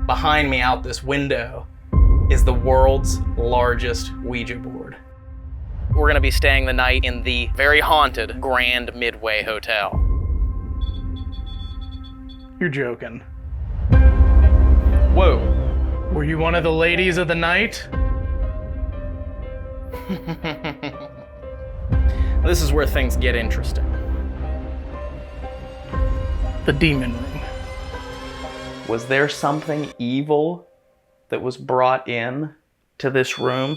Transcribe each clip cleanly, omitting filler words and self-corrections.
Behind me out this window is the world's largest Ouija board. We're gonna be staying the night in the very haunted Grand Midway Hotel. You're joking. Whoa. Were you one of the ladies of the night? This is where things get interesting. The demon room. Was there something evil that was brought in to this room?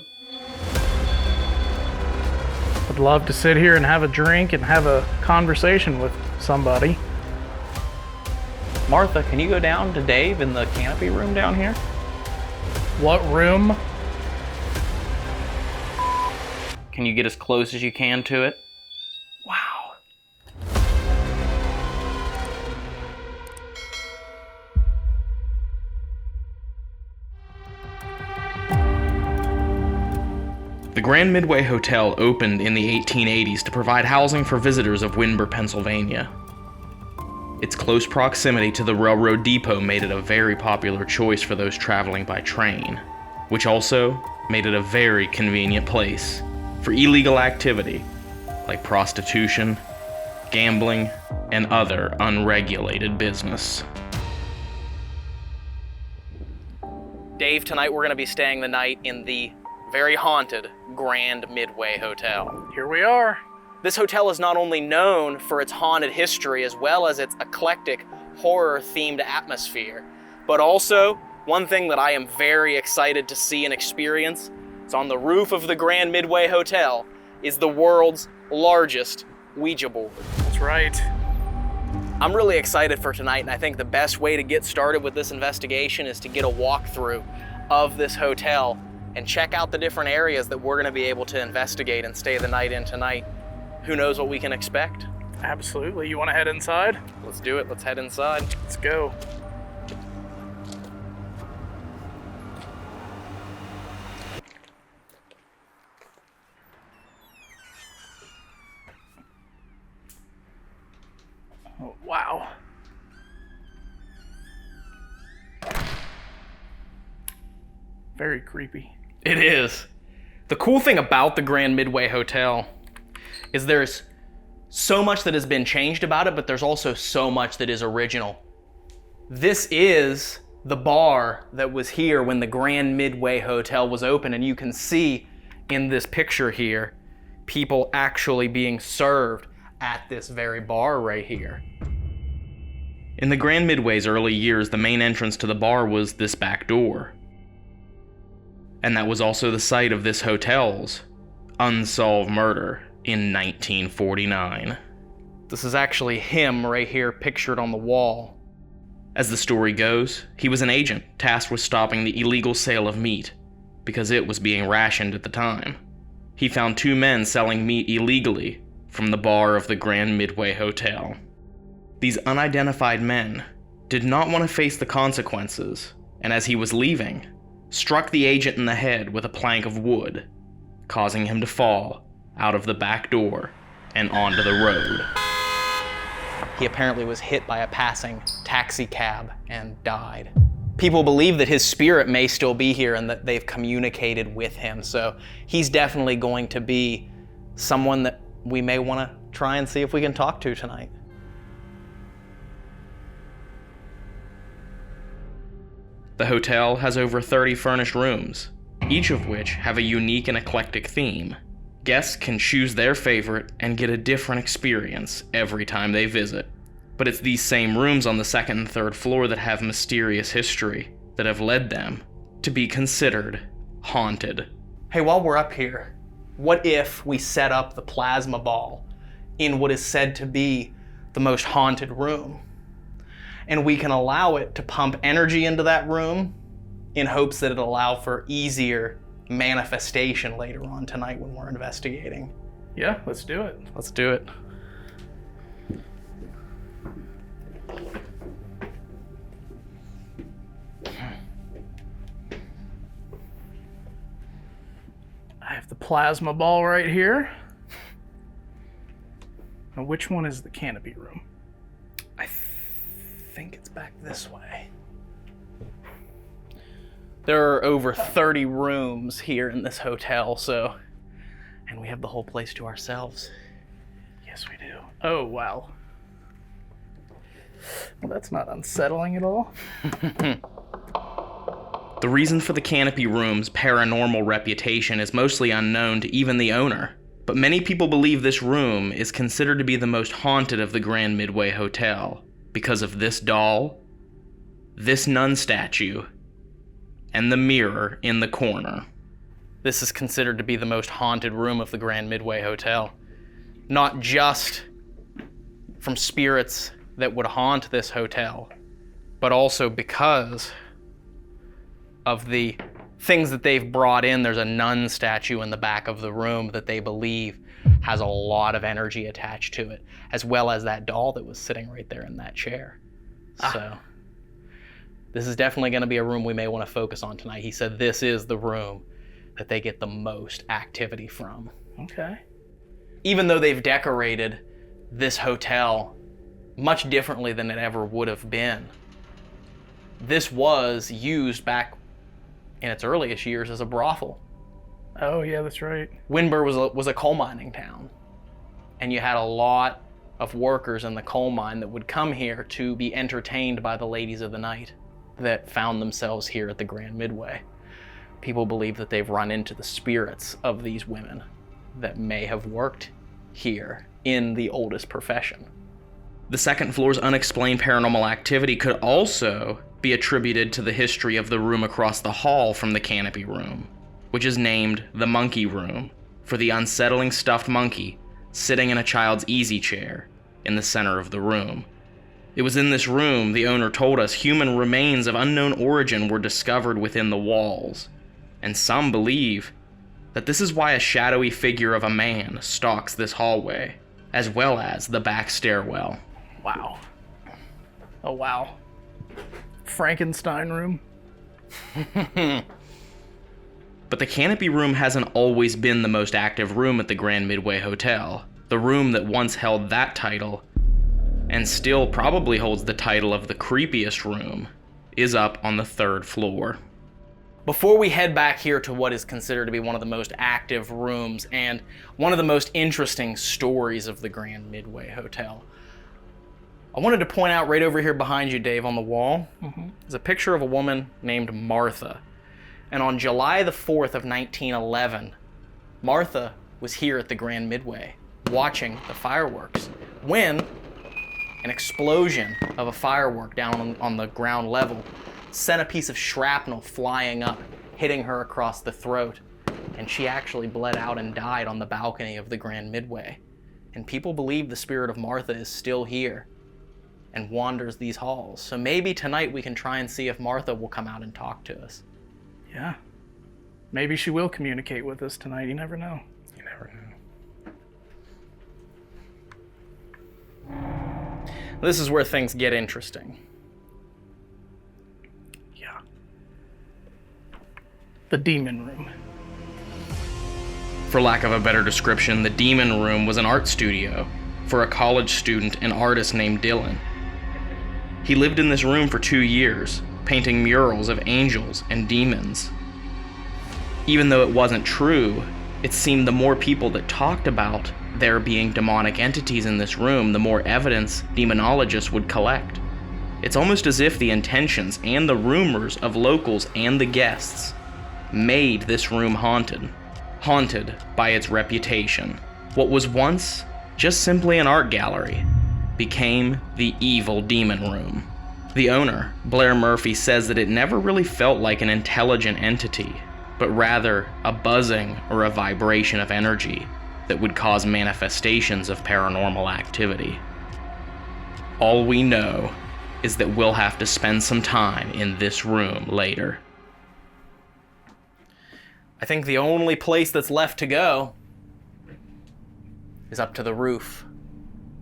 I'd love to sit here and have a drink and have a conversation with somebody. Martha, can you go down to Dave in the Canopy Room down here? What room? Can you get as close as you can to it? Wow. The Grand Midway Hotel opened in the 1880s to provide housing for visitors of Windber, Pennsylvania. Its close proximity to the railroad depot made it a very popular choice for those traveling by train, which also made it a very convenient place for illegal activity like prostitution, gambling, and other unregulated business. Dave, tonight we're going to be staying the night in the very haunted Grand Midway Hotel. Here we are. This hotel is not only known for its haunted history as well as its eclectic horror-themed atmosphere, but also one thing that I am very excited to see and experience is on the roof of the Grand Midway Hotel is the world's largest Ouija board. That's right. I'm really excited for tonight, and I think the best way to get started with this investigation is to get a walkthrough of this hotel and check out the different areas that we're going to be able to investigate and stay the night in tonight. Who knows what we can expect? Absolutely. You want to head inside? Let's do it. Let's head inside. Let's go. Oh, wow. Very creepy. It is. The cool thing about the Grand Midway Hotel is there's so much that has been changed about it, but there's also so much that is original. This is the bar that was here when the Grand Midway Hotel was open, and you can see in this picture here, people actually being served at this very bar right here. In the Grand Midway's early years, the main entrance to the bar was this back door. And that was also the site of this hotel's unsolved murder in 1949. This is actually him right here pictured on the wall. As the story goes, he was an agent tasked with stopping the illegal sale of meat because it was being rationed at the time. He found two men selling meat illegally from the bar of the Grand Midway Hotel. These unidentified men did not want to face the consequences, and as he was leaving, struck the agent in the head with a plank of wood, causing him to fall out of the back door and onto the road. He apparently was hit by a passing taxi cab and died. People believe that his spirit may still be here and that they've communicated with him, so he's definitely going to be someone that we may want to try and see if we can talk to tonight. The hotel has over 30 furnished rooms, each of which have a unique and eclectic theme. Guests can choose their favorite and get a different experience every time they visit. But it's these same rooms on the second and third floor that have mysterious history that have led them to be considered haunted. Hey, while we're up here, what if we set up the plasma ball in what is said to be the most haunted room? And we can allow it to pump energy into that room in hopes that it'll allow for easier manifestation later on tonight when we're investigating. Yeah, let's do it. Let's do it. I have the plasma ball right here. Now, which one is the Canopy Room? I think it's back this way. There are over 30 rooms here in this hotel, so, and we have the whole place to ourselves. Yes, we do. Oh, wow. Well, that's not unsettling at all. The reason for the Canopy Room's paranormal reputation is mostly unknown to even the owner, but many people believe this room is considered to be the most haunted of the Grand Midway Hotel because of this doll, this nun statue, and the mirror in the corner. This is considered to be the most haunted room of the Grand Midway Hotel. Not just from spirits that would haunt this hotel, but also because of the things that they've brought in. There's a nun statue in the back of the room that they believe has a lot of energy attached to it, as well as that doll that was sitting right there in that chair. So this is definitely going to be a room we may want to focus on tonight. He said this is the room that they get the most activity from. Okay. Even though they've decorated this hotel much differently than it ever would have been, this was used back in its earliest years as a brothel. Oh, yeah, that's right. Windber was a coal mining town, and you had a lot of workers in the coal mine that would come here to be entertained by the ladies of the night that found themselves here at the Grand Midway. People believe that they've run into the spirits of these women that may have worked here in the oldest profession. The second floor's unexplained paranormal activity could also be attributed to the history of the room across the hall from the Canopy Room, which is named the Monkey Room for the unsettling stuffed monkey sitting in a child's easy chair in the center of the room. It was in this room, the owner told us, human remains of unknown origin were discovered within the walls, and some believe that this is why a shadowy figure of a man stalks this hallway, as well as the back stairwell. Wow. Oh, wow. Frankenstein room. But the Canopy Room hasn't always been the most active room at the Grand Midway Hotel. The room that once held that title, and still probably holds the title of the creepiest room, is up on the 3rd floor. Before we head back here to what is considered to be one of the most active rooms and one of the most interesting stories of the Grand Midway Hotel, I wanted to point out right over here behind you, Dave, on the wall, is a picture of a woman named Martha. And on July the 4th of 1911, Martha was here at the Grand Midway watching the fireworks when an explosion of a firework down on the ground level sent a piece of shrapnel flying up, hitting her across the throat, and she actually bled out and died on the balcony of the Grand Midway. And people believe the spirit of Martha is still here and wanders these halls. So maybe tonight we can try and see if Martha will come out and talk to us. Yeah. Maybe she will communicate with us tonight. You never know. You never know. This is where things get interesting. Yeah. The Demon Room. For lack of a better description, the Demon Room was an art studio for a college student and artist named Dylan. He lived in this room for 2 years, painting murals of angels and demons. Even though it wasn't true, it seemed the more people that talked about there being demonic entities in this room, the more evidence demonologists would collect. It's almost as if the intentions and the rumors of locals and the guests made this room haunted. Haunted by its reputation. What was once just simply an art gallery became the evil Demon Room. The owner, Blair Murphy, says that it never really felt like an intelligent entity, but rather a buzzing or a vibration of energy that would cause manifestations of paranormal activity. All we know is that we'll have to spend some time in this room later. I think the only place that's left to go is up to the roof,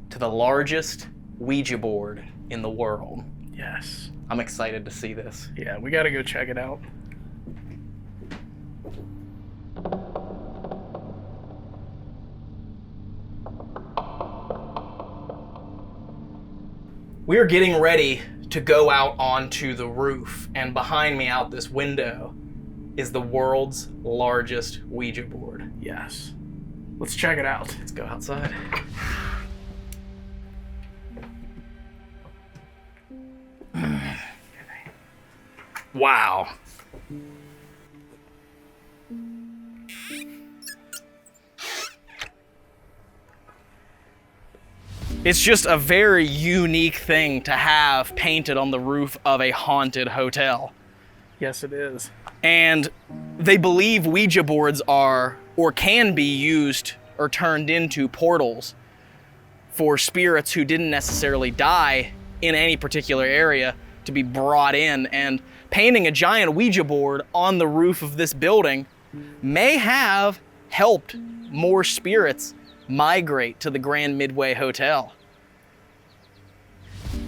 to the largest Ouija board in the world. Yes. I'm excited to see this. Yeah, we gotta go check it out. We are getting ready to go out onto the roof, and behind me out this window is the world's largest Ouija board. Yes. Let's check it out. Let's go outside. Wow. It's just a very unique thing to have painted on the roof of a haunted hotel. Yes, it is. And they believe Ouija boards are, or can be used or turned into portals for spirits who didn't necessarily die in any particular area to be brought in. And painting a giant Ouija board on the roof of this building may have helped more spirits migrate to the Grand Midway Hotel.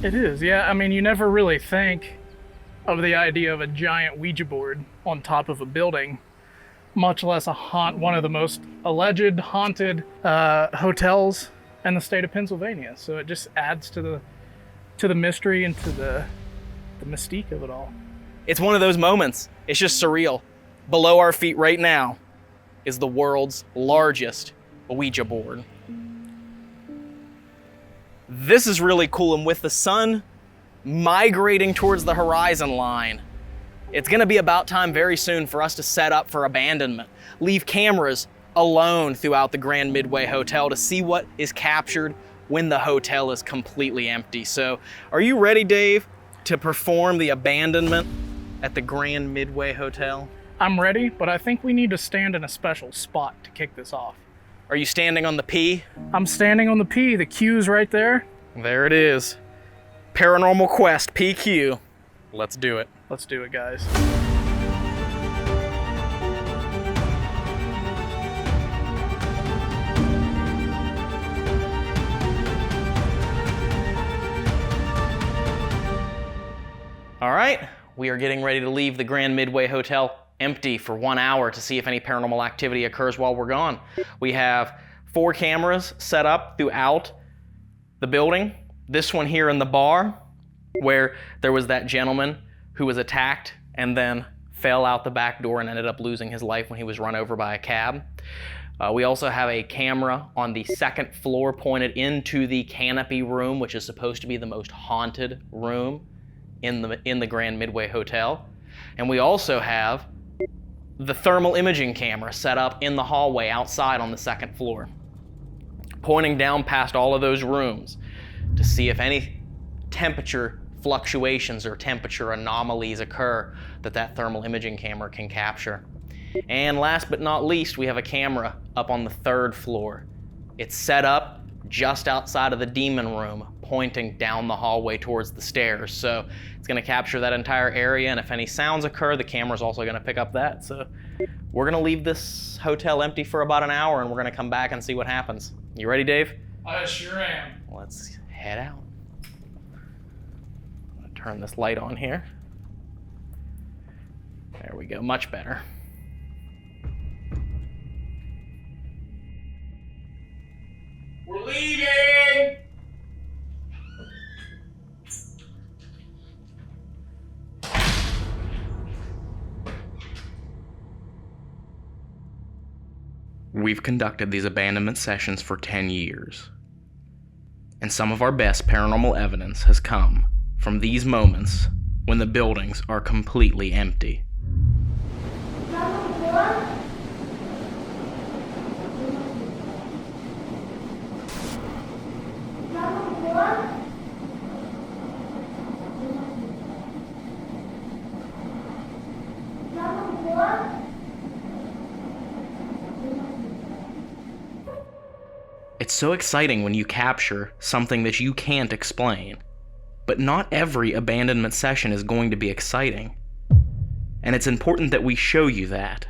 It is, yeah. I mean, you never really think of the idea of a giant Ouija board on top of a building, much less one of the most alleged haunted hotels in the state of Pennsylvania. So it just adds to the mystery and to the mystique of it all. It's one of those moments. It's just surreal. Below our feet right now is the world's largest Ouija board. This is really cool, and with the sun migrating towards the horizon line, it's gonna be about time very soon for us to set up for abandonment. Leave cameras alone throughout the Grand Midway Hotel to see what is captured when the hotel is completely empty. So, are you ready, Dave, to perform the abandonment at the Grand Midway Hotel? I'm ready, but I think we need to stand in a special spot to kick this off. Are you standing on the P? I'm standing on the P. The Q's right there. There it is. Paranormal Quest, PQ. Let's do it. Let's do it, guys. All right, we are getting ready to leave the Grand Midway Hotel empty for 1 hour to see if any paranormal activity occurs while we're gone. We have 4 cameras set up throughout the building. This one here in the bar, where there was that gentleman who was attacked and then fell out the back door and ended up losing his life when he was run over by a cab. We also have a camera on the 2nd floor pointed into the Canopy Room, which is supposed to be the most haunted room in the Grand Midway Hotel. And we also have the thermal imaging camera set up in the hallway outside on the 2nd floor, pointing down past all of those rooms to see if any temperature fluctuations or temperature anomalies occur that thermal imaging camera can capture. And last but not least, we have a camera up on the 3rd floor. It's set up just outside of the demon room, pointing down the hallway towards the stairs. So it's gonna capture that entire area, and if any sounds occur, the camera's also gonna pick up that. So we're gonna leave this hotel empty for about an hour, and we're gonna come back and see what happens. You ready, Dave? I sure am. Let's head out. I'm gonna turn this light on here. There we go, much better. We're leaving! We've conducted these abandonment sessions for 10 years. And some of our best paranormal evidence has come from these moments when the buildings are completely empty. It's so exciting when you capture something that you can't explain. But not every abandonment session is going to be exciting. And it's important that we show you that.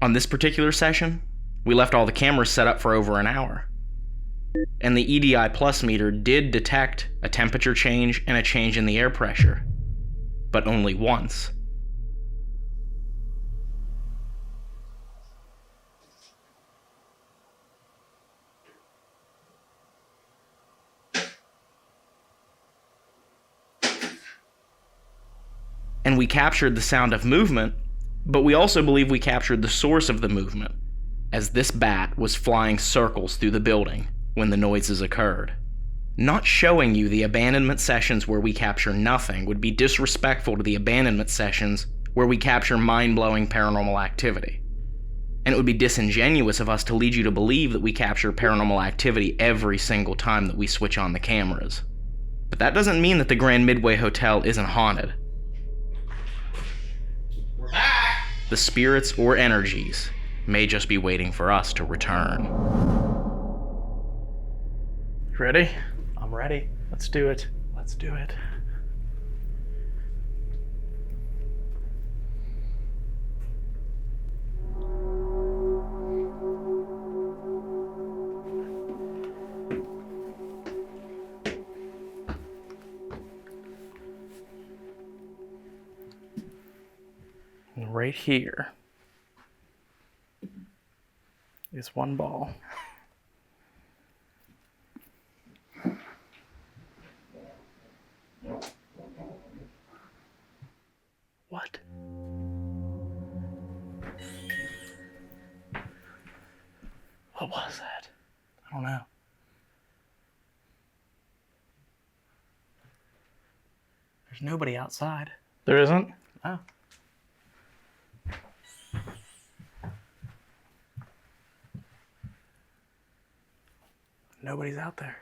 On this particular session, we left all the cameras set up for over an hour. And the EDI Plus meter did detect a temperature change and a change in the air pressure. But only once. and we captured the sound of movement, but we also believe we captured the source of the movement, as this bat was flying circles through the building when the noises occurred. Not showing you the abandonment sessions where we capture nothing would be disrespectful to the abandonment sessions where we capture mind-blowing paranormal activity. And it would be disingenuous of us to lead you to believe that we capture paranormal activity every single time that we switch on the cameras. But that doesn't mean that the Grand Midway Hotel isn't haunted. We're back! The spirits or energies may just be waiting for us to return. Ready? I'm ready. Let's do it. Let's do it. And right here is one ball. What? What was that? I don't know. There's nobody outside. There isn't? Oh. Nobody's out there.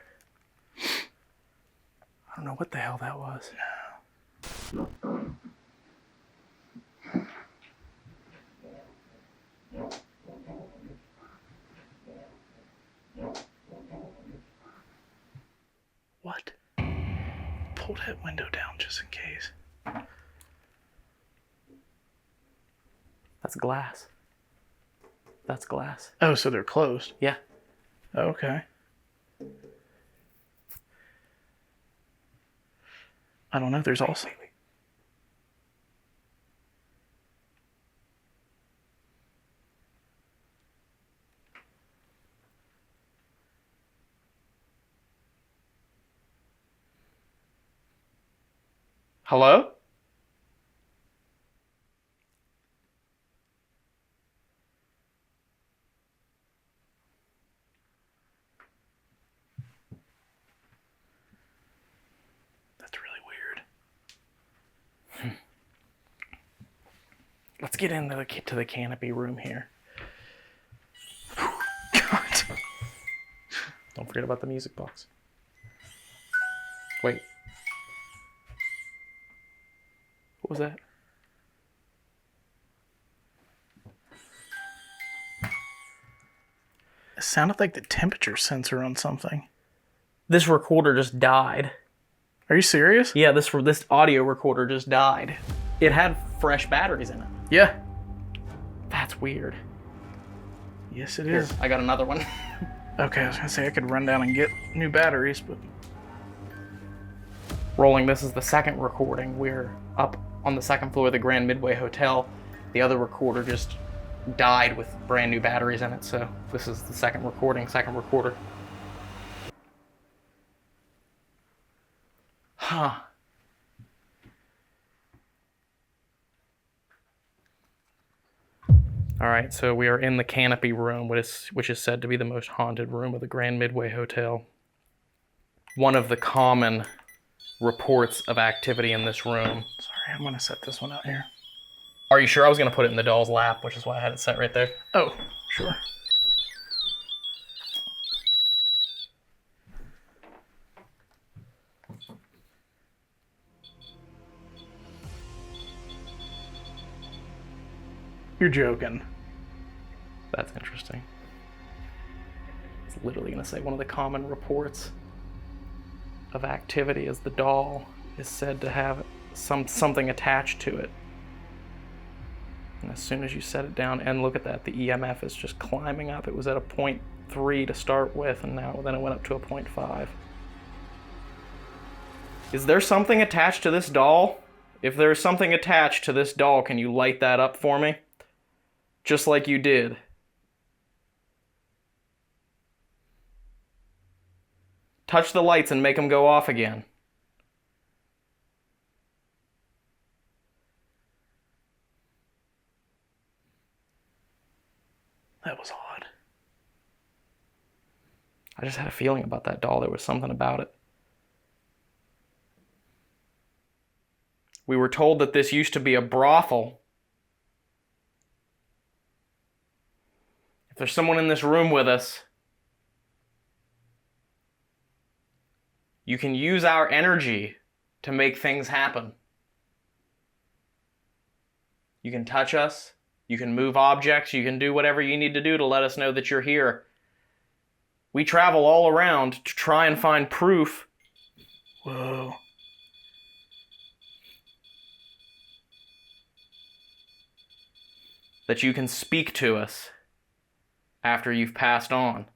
I don't know what the hell that was. What? Pull that window down just in case. That's glass. That's glass. Oh, so they're closed. Yeah. Okay. I don't know. There's also... Hello? That's really weird. Let's get into the Canopy Room here. God. Don't forget about the music box. Wait. What was that? It sounded like the temperature sensor on something. This recorder just died. Are you serious? Yeah, this audio recorder just died. It had fresh batteries in it. Yeah. That's weird. Yes, it Here, is. I got another one. Okay, I was gonna say I could run down and get new batteries, but... Rolling, this is the second recording. We're up on the second floor of the Grand Midway Hotel. The other recorder just died with brand new batteries in it, so this is the second recorder. Huh. All right, so we are in the Canopy Room, which is said to be the most haunted room of the Grand Midway Hotel. One of the common reports of activity in this room. Sorry, I'm gonna set this one out here. Are you sure? I was gonna put it in the doll's lap, which is why I had it set right there. Oh, sure. You're joking. That's interesting. It's literally gonna say one of the common reports of activity is the doll is said to have something attached to it. And as soon as you set it down, and look at that, the EMF is just climbing up. It was at a 0.3 to start with, and then it went up to a 0.5. Is there something attached to this doll? If there's something attached to this doll, can you light that up for me? Just like you did. Touch the lights and make them go off again. That was odd. I just had a feeling about that doll. There was something about it. We were told that this used to be a brothel. If there's someone in this room with us, you can use our energy to make things happen. You can touch us, you can move objects, you can do whatever you need to do to let us know that you're here. We travel all around to try and find proof. Whoa. That you can speak to us after you've passed on.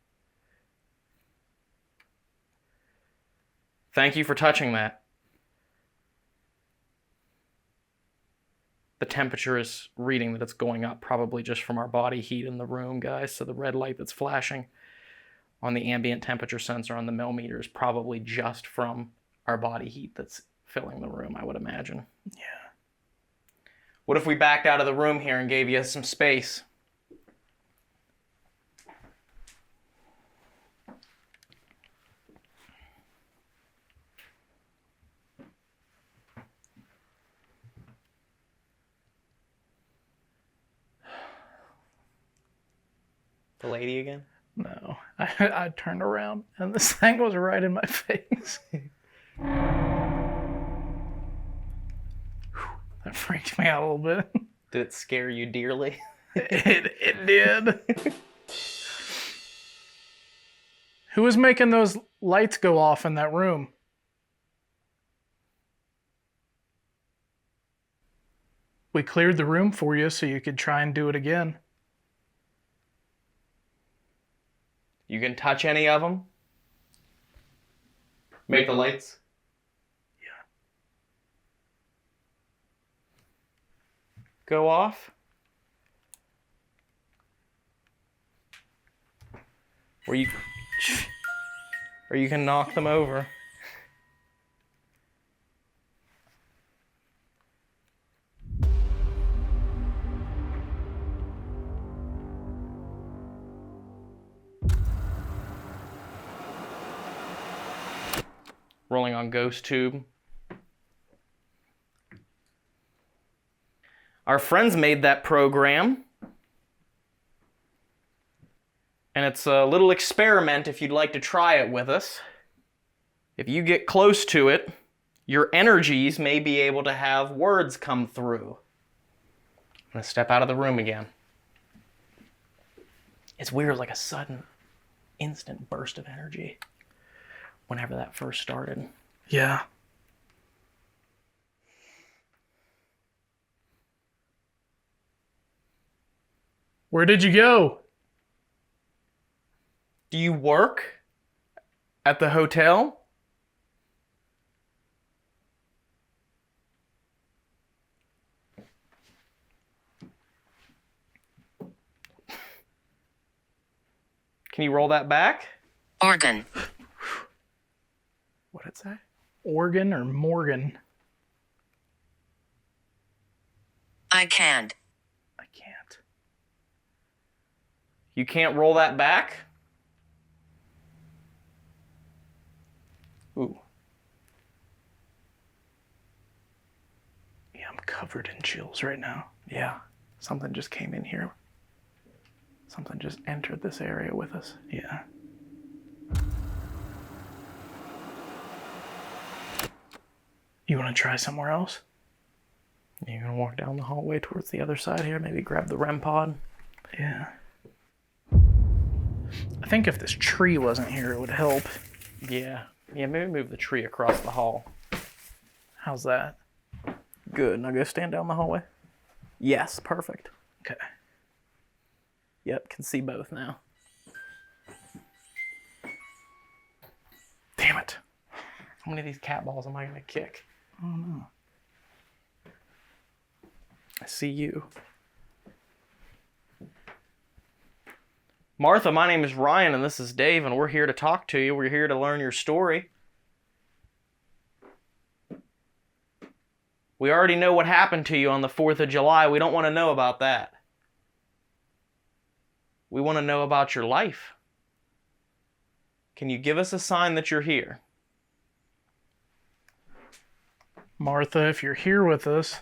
Thank you for touching that. The temperature is reading that it's going up, probably just from our body heat in the room, guys. So the red light that's flashing on the ambient temperature sensor on the millimeter is probably just from our body heat that's filling the room, I would imagine. Yeah. What if we backed out of the room here and gave you some space? The lady again? No. I turned around and this thing was right in my face. That freaked me out a little bit. Did it scare you dearly? It did. Who was making those lights go off in that room? We cleared the room for you so you could try and do it again. You can touch any of them? Make the lights? Yeah. Go off? Or you can knock them over. Rolling on Ghost Tube. Our friends made that program. And it's a little experiment if you'd like to try it with us. If you get close to it, your energies may be able to have words come through. I'm going to step out of the room again. It's weird, like a sudden, instant burst of energy. Whenever that first started. Yeah. Where did you go? Do you work at the hotel? Can you roll that back? Organ. What did it say? Organ or Morgan? I can't. I can't. You can't roll that back? Ooh. Yeah, I'm covered in chills right now. Yeah. Something just came in here. Something just entered this area with us. Yeah. You want to try somewhere else? You're gonna walk down the hallway towards the other side here, maybe grab the REM pod. Yeah. I think if this tree wasn't here, it would help. Yeah. Yeah, maybe move the tree across the hall. How's that? Good. Now go stand down the hallway. Yes, perfect. Okay. Yep, can see both now. Damn it. How many of these cat balls am I gonna kick? I don't know. I see you. Martha, my name is Ryan and this is Dave and we're here to talk to you. We're here to learn your story. We already know what happened to you on the 4th of July. We don't want to know about that. We want to know about your life. Can you give us a sign that you're here? Martha, if you're here with us,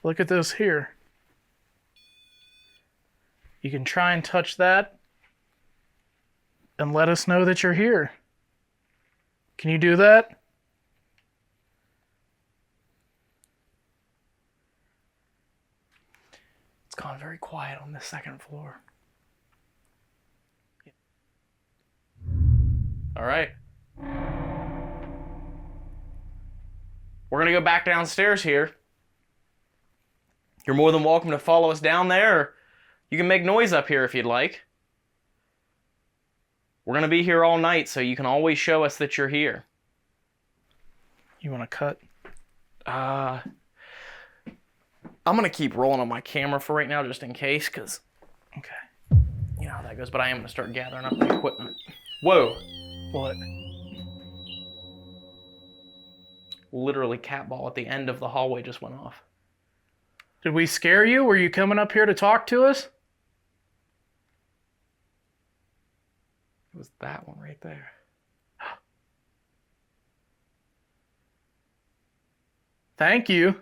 look at this here. You can try and touch that and let us know that you're here. Can you do that? It's gone very quiet on this second floor. All right. We're going to go back downstairs here. You're more than welcome to follow us down there, or you can make noise up here if you'd like. We're going to be here all night, so you can always show us that you're here. You want to cut? I'm going to keep rolling on my camera for right now, just in case, because, Okay. you know how that goes, but I am going to start gathering up the equipment. Whoa. What? Literally cat ball at the end of the hallway just went off. Did we scare you? Were you coming up here to talk to us? It was that one right there. Thank you.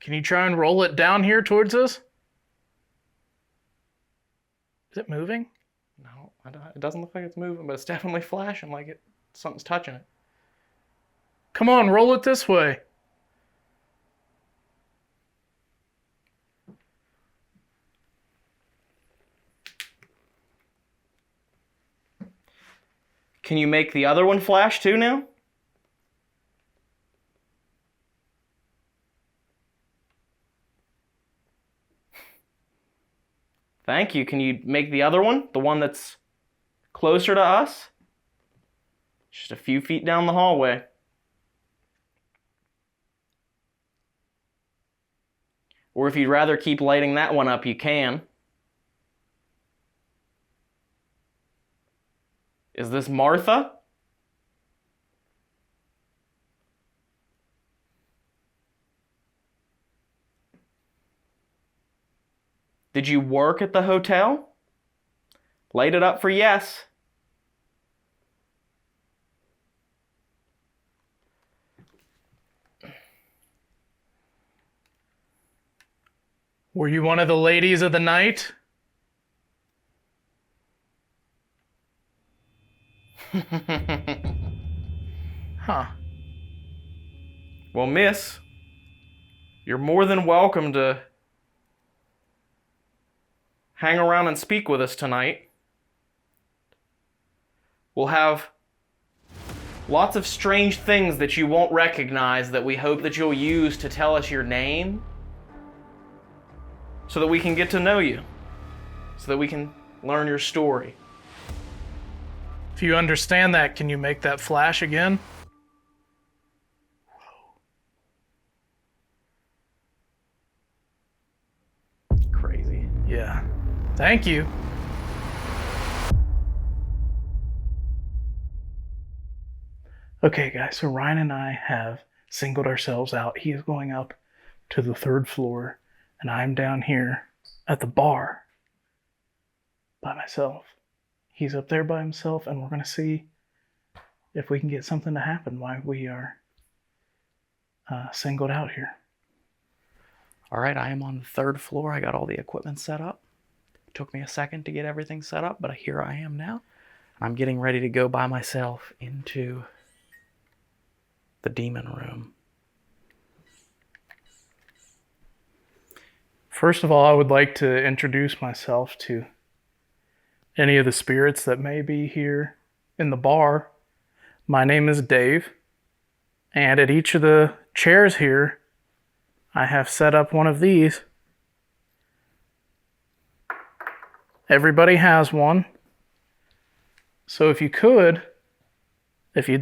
Can you try and roll it down here towards us? Is it moving? No, it doesn't look like it's moving, but it's definitely flashing like something's touching it. Come on, roll it this way. Can you make the other one flash too now? Thank you. Can you make the other one? The one that's closer to us? Just a few feet down the hallway. Or if you'd rather keep lighting that one up, you can. Is this Martha? Did you work at the hotel? Light it up for yes. Were you one of the ladies of the night? Huh. Well, miss, you're more than welcome to hang around and speak with us tonight. We'll have lots of strange things that you won't recognize that we hope that you'll use to tell us your name so that we can get to know you, so that we can learn your story. If you understand that, can you make that flash again? Crazy. Yeah. Thank you. Okay, guys, so Ryan and I have singled ourselves out. He is going up to the 3rd floor, and I'm down here at the bar by myself. He's up there by himself, and we're going to see if we can get something to happen while we are singled out here. All right, I am on the 3rd floor. I got all the equipment set up. It took me a second to get everything set up, but here I am now. I'm getting ready to go by myself into the demon room. First of all, I would like to introduce myself to any of the spirits that may be here in the bar. My name is Dave, and at each of the chairs here, I have set up one of these. Everybody has one. So if you'd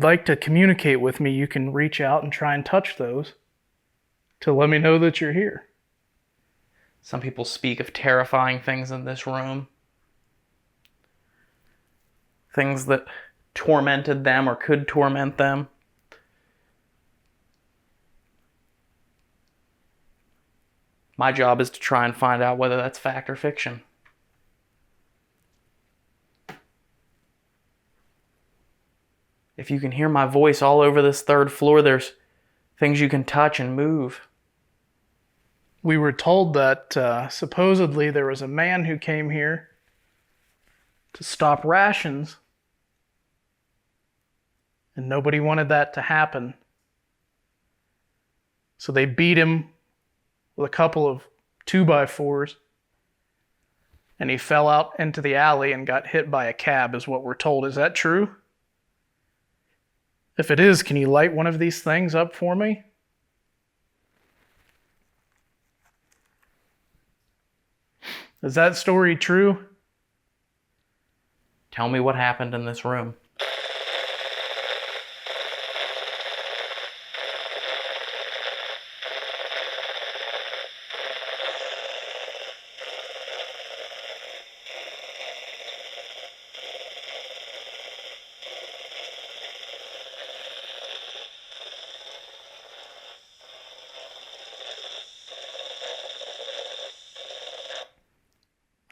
like to communicate with me, you can reach out and try and touch those to let me know that you're here. Some people speak of terrifying things in this room. Things that tormented them or could torment them. My job is to try and find out whether that's fact or fiction. If you can hear my voice all over this 3rd floor, there's things you can touch and move. We were told that supposedly there was a man who came here to stop rations, and nobody wanted that to happen. So they beat him with a couple of 2x4s, and he fell out into the alley and got hit by a cab, is what we're told. Is that true? If it is, can you light one of these things up for me? Is that story true? Tell me what happened in this room.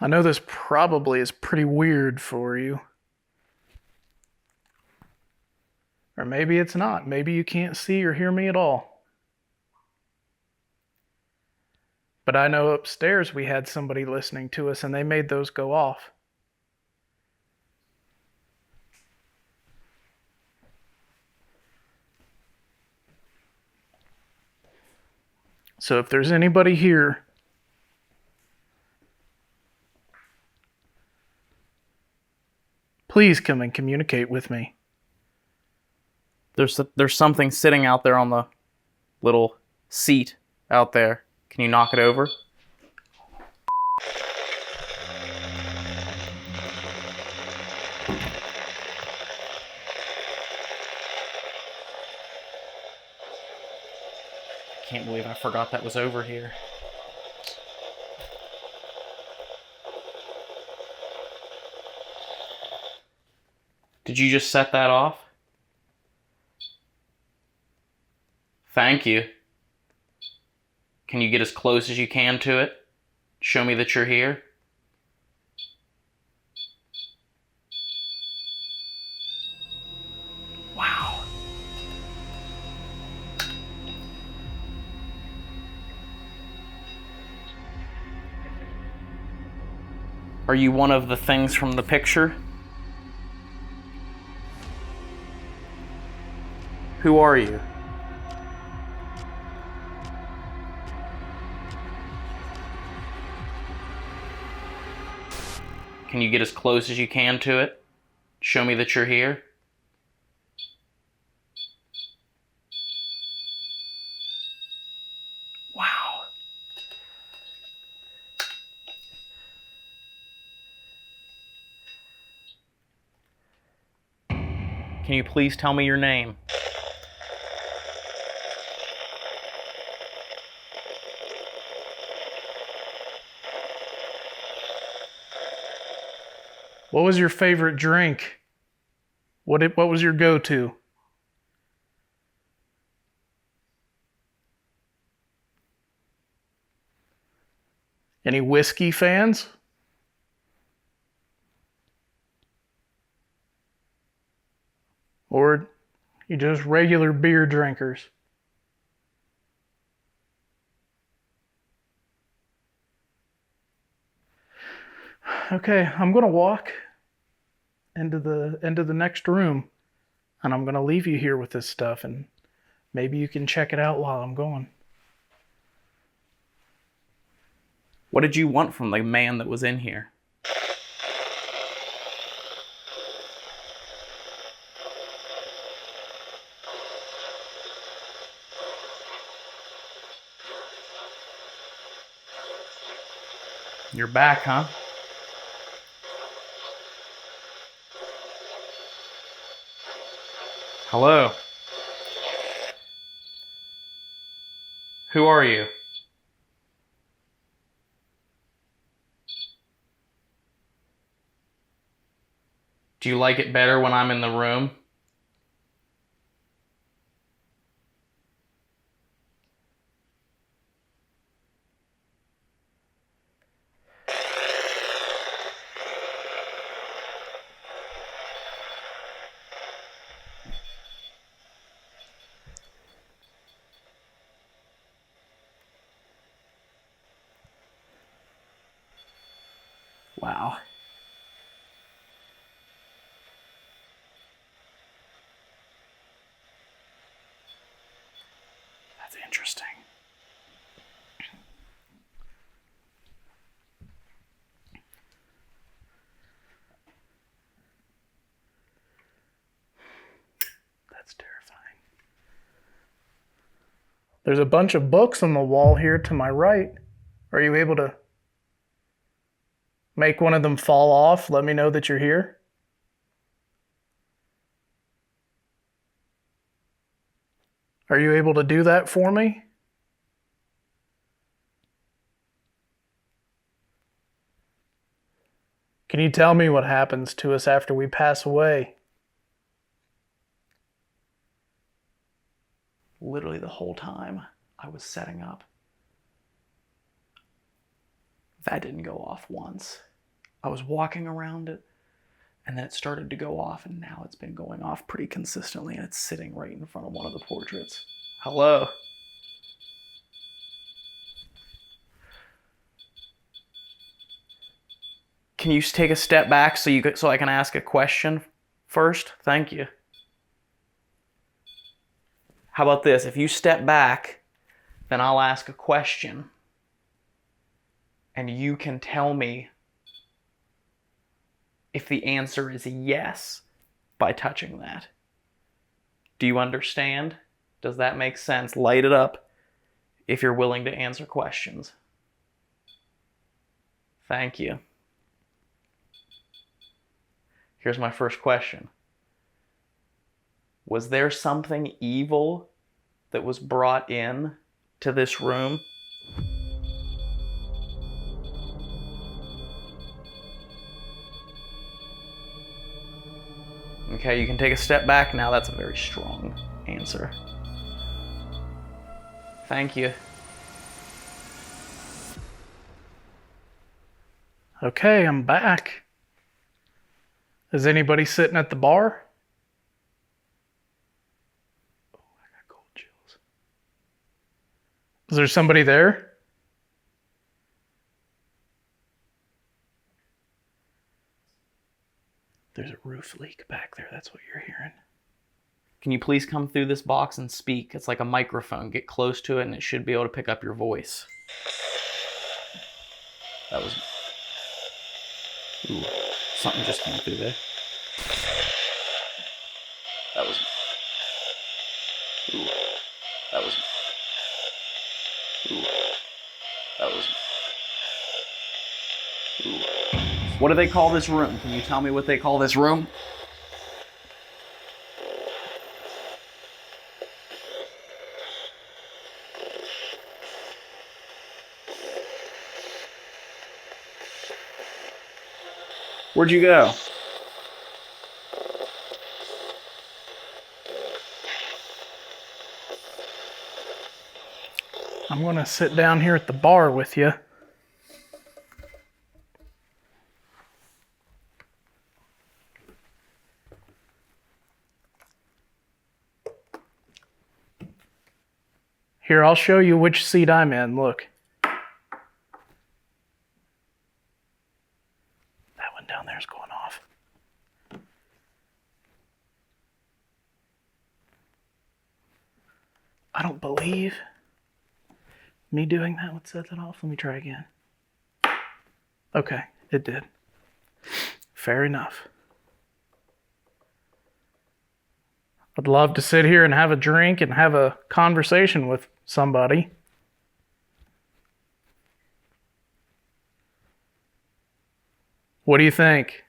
I know this probably is pretty weird for you. Or maybe it's not. Maybe you can't see or hear me at all. But I know upstairs we had somebody listening to us and they made those go off. So if there's anybody here, please come and communicate with me. There's something sitting out there on the little seat out there. Can you knock it over? Can't believe I forgot that was over here. Did you just set that off? Thank you. Can you get as close as you can to it? Show me that you're here. Wow. Are you one of the things from the picture? Who are you? Can you get as close as you can to it? Show me that you're here. Wow. Can you please tell me your name? What was your favorite drink? What was your go-to? Any whiskey fans? Or you just regular beer drinkers? Okay, I'm gonna walk into the next room, and I'm gonna leave you here with this stuff, and maybe you can check it out while I'm going. What did you want from the man that was in here? You're back, huh? Hello. Who are you? Do you like it better when I'm in the room? Wow. That's interesting. That's terrifying. There's a bunch of books on the wall here to my right. Are you able to make one of them fall off? Let me know that you're here. Are you able to do that for me? Can you tell me what happens to us after we pass away? Literally the whole time I was setting up, that didn't go off once. I was walking around it, and then it started to go off, and now it's been going off pretty consistently, and it's sitting right in front of one of the portraits. Hello? Can you take a step back so I can ask a question first? Thank you. How about this? If you step back, then I'll ask a question, and you can tell me if the answer is yes by touching that. Do you understand? Does that make sense? Light it up if you're willing to answer questions. Thank you. Here's my first question. Was there something evil that was brought in to this room? Okay, you can take a step back now. That's a very strong answer. Thank you. Okay, I'm back. Is anybody sitting at the bar? Oh, I got cold chills. Is there somebody there? There's a roof leak back there. That's what you're hearing. Can you please come through this box and speak? It's like a microphone. Get close to it and it should be able to pick up your voice. That was... Ooh, something just came through there. That was... Ooh, that was... Ooh, that was... Ooh. What do they call this room? Can you tell me what they call this room? Where'd you go? I'm gonna sit down here at the bar with you. Here, I'll show you which seat I'm in. Look. That one down there is going off. I don't believe me doing that would set that off. Let me try again. Okay, it did. Fair enough. I'd love to sit here and have a drink and have a conversation with somebody. What do you think?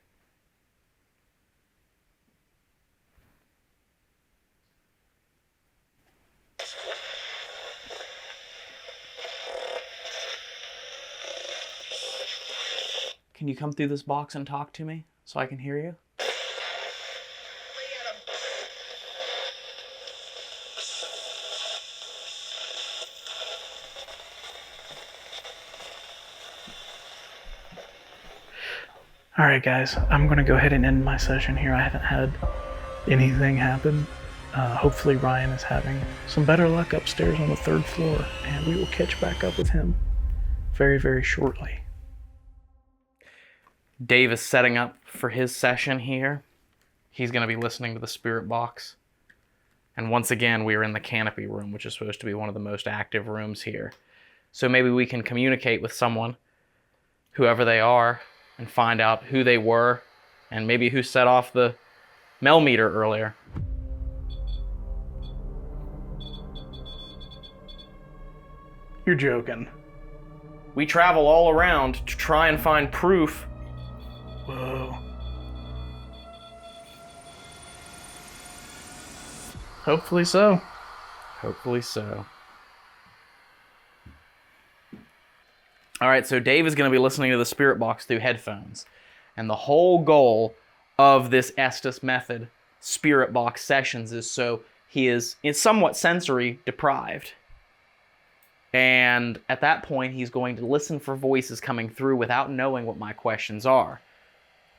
Can you come through this box and talk to me so I can hear you? All right, guys, I'm going to go ahead and end my session here. I haven't had anything happen. Hopefully Ryan is having some better luck upstairs on the 3rd floor, and we will catch back up with him very, very shortly. Dave is setting up for his session here. He's going to be listening to the spirit box. And once again, we are in the Canopy Room, which is supposed to be one of the most active rooms here. So maybe we can communicate with someone, whoever they are, and find out who they were, and maybe who set off the Mel meter earlier. You're joking. We travel all around to try and find proof. Whoa. Hopefully so. Hopefully so. All right, so Dave is going to be listening to the spirit box through headphones. And the whole goal of this Estes method spirit box sessions is so he is somewhat sensory deprived. And at that point, he's going to listen for voices coming through without knowing what my questions are.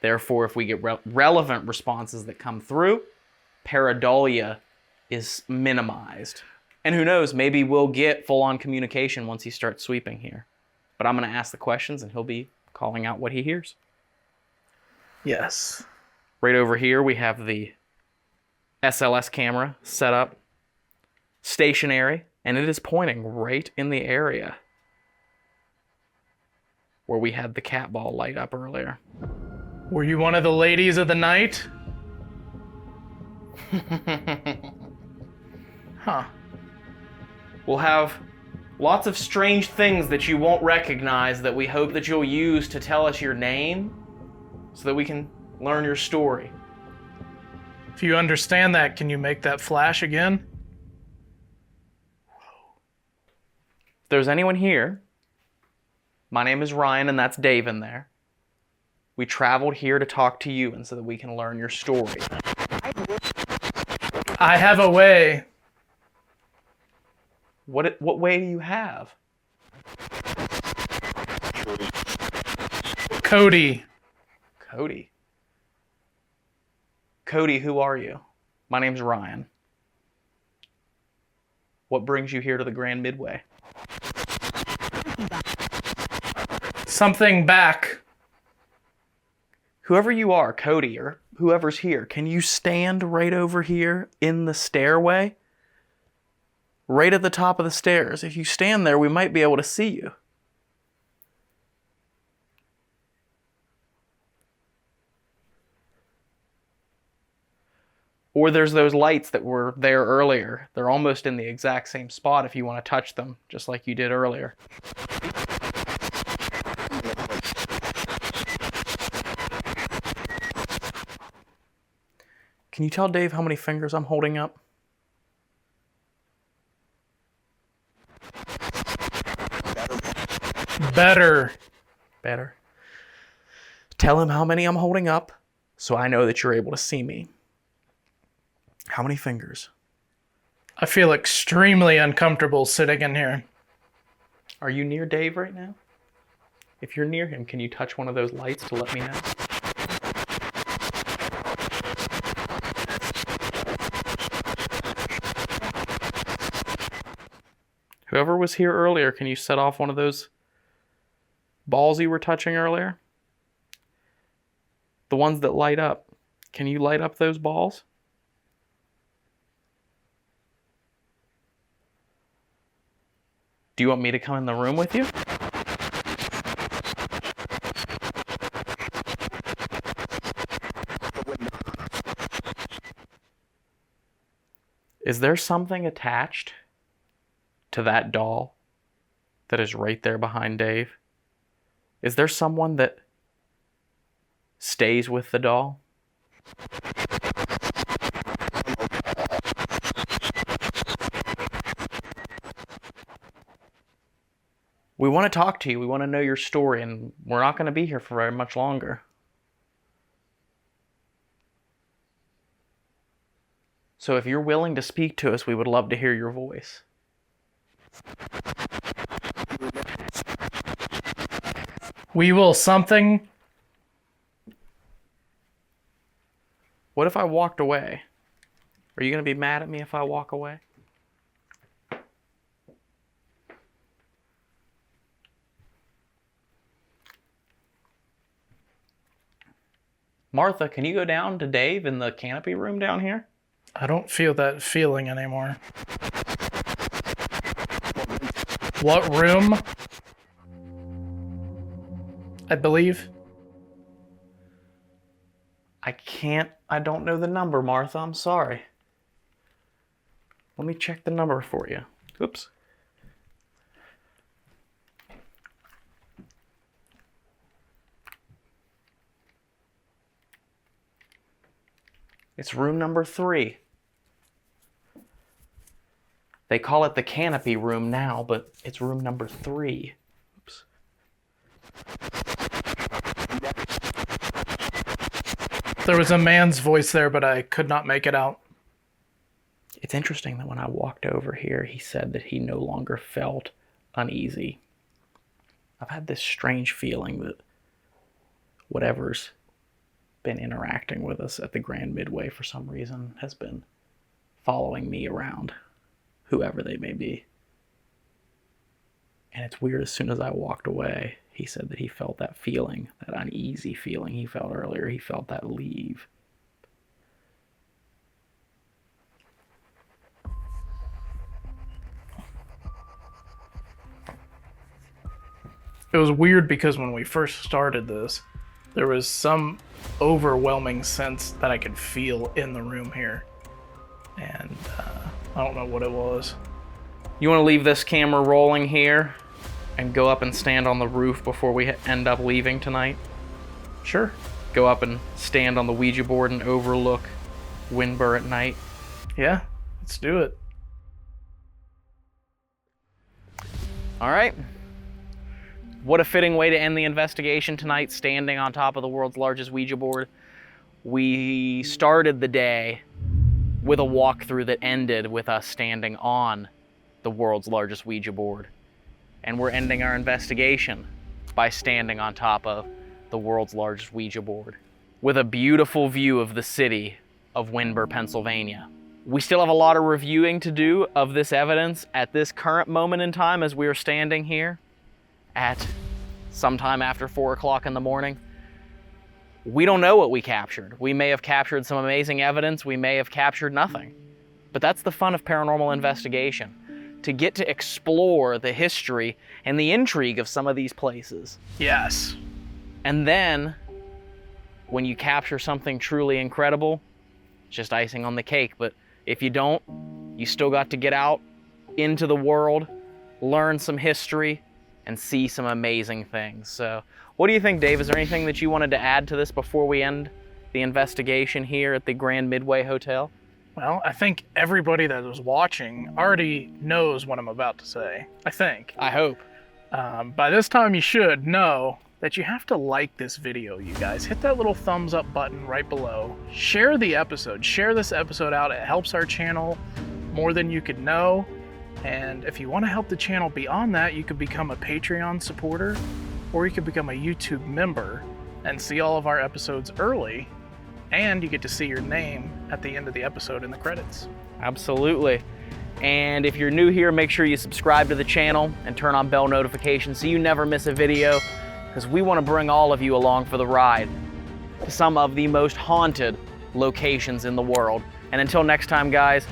Therefore, if we get relevant responses that come through, pareidolia is minimized. And who knows, maybe we'll get full-on communication once he starts sweeping here. But I'm going to ask the questions, and he'll be calling out what he hears. Yes. Right over here, we have the SLS camera set up, stationary, and it is pointing right in the area where we had the cat ball light up earlier. Were you one of the ladies of the night? Huh. We'll have lots of strange things that you won't recognize that we hope that you'll use to tell us your name so that we can learn your story. If you understand that, can you make that flash again? If there's anyone here, my name is Ryan and that's Dave in there. We traveled here to talk to you and so that we can learn your story. I have a way. What way do you have? Cody. Cody. Cody, who are you? My name's Ryan. What brings you here to the Grand Midway? Something back. Whoever you are, Cody, or whoever's here, can you stand right over here in the stairway? Right at the top of the stairs. If you stand there, we might be able to see you. Or there's those lights that were there earlier. They're almost in the exact same spot if you want to touch them, just like you did earlier. Can you tell Dave how many fingers I'm holding up? Better. Better. Tell him how many I'm holding up so I know that you're able to see me. How many fingers? I feel extremely uncomfortable sitting in here. Are you near Dave right now? If you're near him, can you touch one of those lights to let me know? Whoever was here earlier, can you set off one of those balls you were touching earlier? The ones that light up. Can you light up those balls? Do you want me to come in the room with you? Is there something attached to that doll that is right there behind Dave? Is there someone that stays with the doll? We want to talk to you. We want to know your story, and we're not going to be here for very much longer. So if you're willing to speak to us, we would love to hear your voice. We will something. What if I walked away? Are you going to be mad at me if I walk away? Martha, can you go down to Dave in the Canopy Room down here? I don't feel that feeling anymore. What room? I believe. I don't know the number, Martha. I'm sorry. Let me check the number for you. Oops. It's room number 3. They call it the Canopy Room now, but it's room number 3. Oops. There was a man's voice there, but I could not make it out. It's interesting that when I walked over here, he said that he no longer felt uneasy. I've had this strange feeling that whatever's been interacting with us at the Grand Midway for some reason has been following me around, whoever they may be. And it's weird, as soon as I walked away, he said that he felt that feeling, that uneasy feeling he felt earlier. He felt that leave. It was weird because when we first started this, there was some overwhelming sense that I could feel in the room here. And I don't know what it was. You want to leave this camera rolling here and go up and stand on the roof before we end up leaving tonight? Sure. Go up and stand on the Ouija board and overlook Windber at night? Yeah, let's do it. All right. What a fitting way to end the investigation tonight, standing on top of the world's largest Ouija board. We started the day with a walkthrough that ended with us standing on the world's largest Ouija board. And we're ending our investigation by standing on top of the world's largest Ouija board with a beautiful view of the city of Windber, Pennsylvania. We still have a lot of reviewing to do of this evidence at this current moment in time as we are standing here at sometime after 4 o'clock in the morning. We don't know what we captured. We may have captured some amazing evidence. We may have captured nothing. But that's the fun of paranormal investigation, to get to explore the history and the intrigue of some of these places. Yes. And then, when you capture something truly incredible, it's just icing on the cake. But if you don't, you still got to get out into the world, learn some history, and see some amazing things. So, what do you think, Dave? Is there anything that you wanted to add to this before we end the investigation here at the Grand Midway Hotel? Well, I think everybody that was watching already knows what I'm about to say. I think. I hope. By this time, you should know that you have to like this video, you guys. Hit that little thumbs up button right below. Share the episode. Share this episode out. It helps our channel more than you could know. And if you want to help the channel beyond that, you could become a Patreon supporter, or you could become a YouTube member and see all of our episodes early, and you get to see your name at the end of the episode in the credits. Absolutely. And if you're new here, make sure you subscribe to the channel and turn on bell notifications so you never miss a video, because we want to bring all of you along for the ride to some of the most haunted locations in the world. And until next time, guys,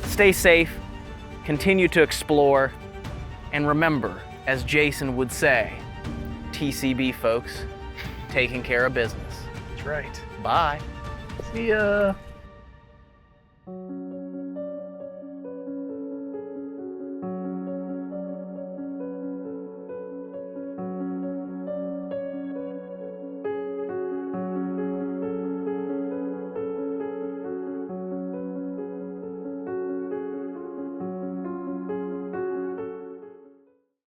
stay safe, continue to explore, and remember, as Jason would say, TCB, folks, taking care of business. That's right. Bye. See ya.